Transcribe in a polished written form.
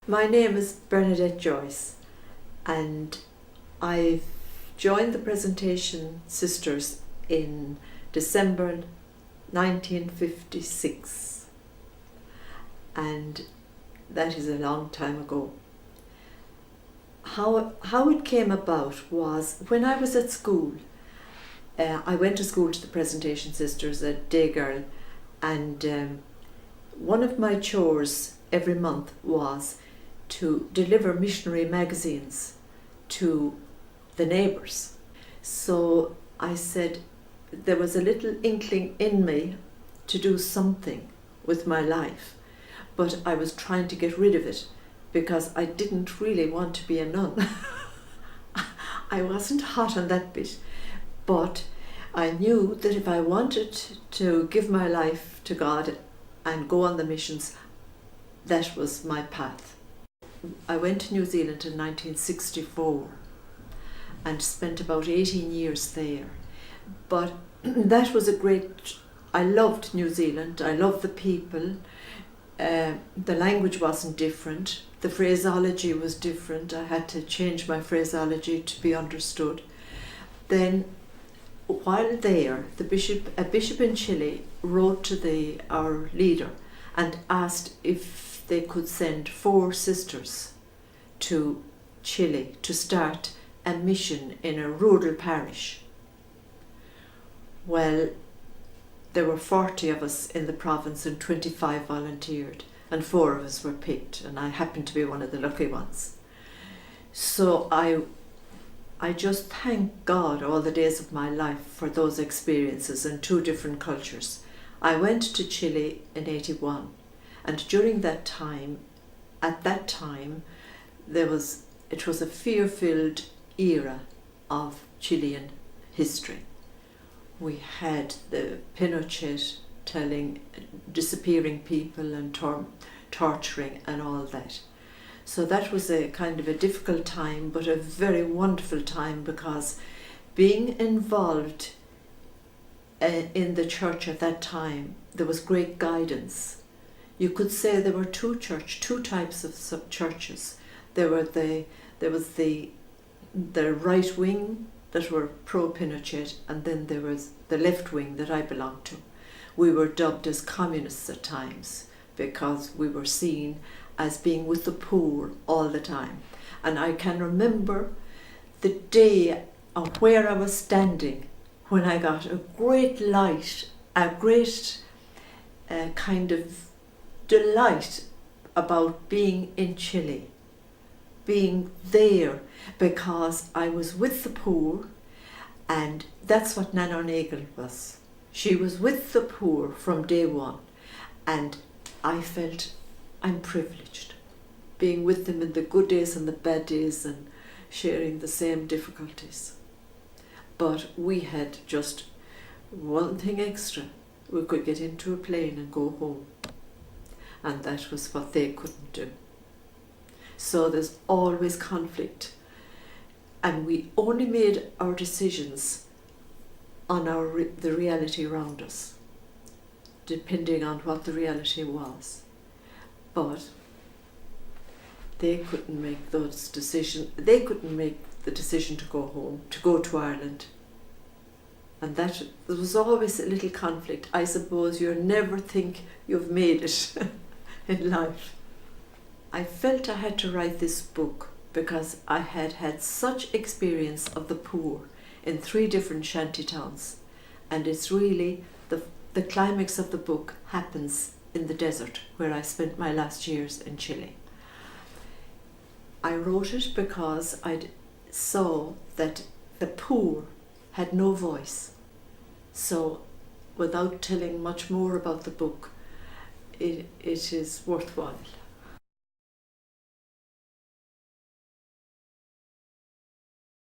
My name is Bernadette Joyce, and I've joined the Presentation Sisters in December 1956, and that is a long time ago. How it came about was when I was at school. I went to school to the Presentation Sisters, a day girl, and one of my chores every month was to deliver missionary magazines to the neighbours. So I said there was a little inkling in me to do something with my life, but I was trying to get rid of it because I didn't really want to be a nun. I wasn't hot on that bit, but I knew that if I wanted to give my life to God and go on the missions, that was my path. I went to New Zealand in 1964 and spent about 18 years there. But that was I loved New Zealand, I loved the people. The language wasn't different, the phraseology was different. I had to change my phraseology to be understood. Then while there, a bishop in Chile wrote to our leader and asked if they could send 4 sisters to Chile to start a mission in a rural parish. Well, there were 40 of us in the province and 25 volunteered, and 4 of us were picked, and I happened to be one of the lucky ones. So I just thank God all the days of my life for those experiences in 2 different cultures. I went to Chile in 81. And during that time, it was a fear-filled era of Chilean history. We had the Pinochet telling disappearing people and torturing and all that. So that was a kind of a difficult time, but a very wonderful time, because being involved in the church at that time, there was great guidance. You could say there were 2 types of churches. There was the right wing that were pro-Pinochet, and then there was the left wing that I belonged to. We were dubbed as communists at times because we were seen as being with the poor all the time. And I can remember the day of where I was standing when I got a great light, a great kind of delight about being in Chile, being there, because I was with the poor, and that's what Nana O'Neill was. She was with the poor from day one, and I felt I'm privileged, being with them in the good days and the bad days and sharing the same difficulties. But we had just one thing extra. We could get into a plane and go home. And that was what they couldn't do. So there's always conflict. And we only made our decisions on the reality around us, depending on what the reality was. But they couldn't make those decisions. They couldn't make the decision to go home, to go to Ireland. And there was always a little conflict. I suppose you never think you've made it in life. I felt I had to write this book because I had had such experience of the poor in 3 different shanty towns, and it's really the climax of the book happens in the desert where I spent my last years in Chile. I wrote it because I saw that the poor had no voice. So without telling much more about the book, it is worthwhile.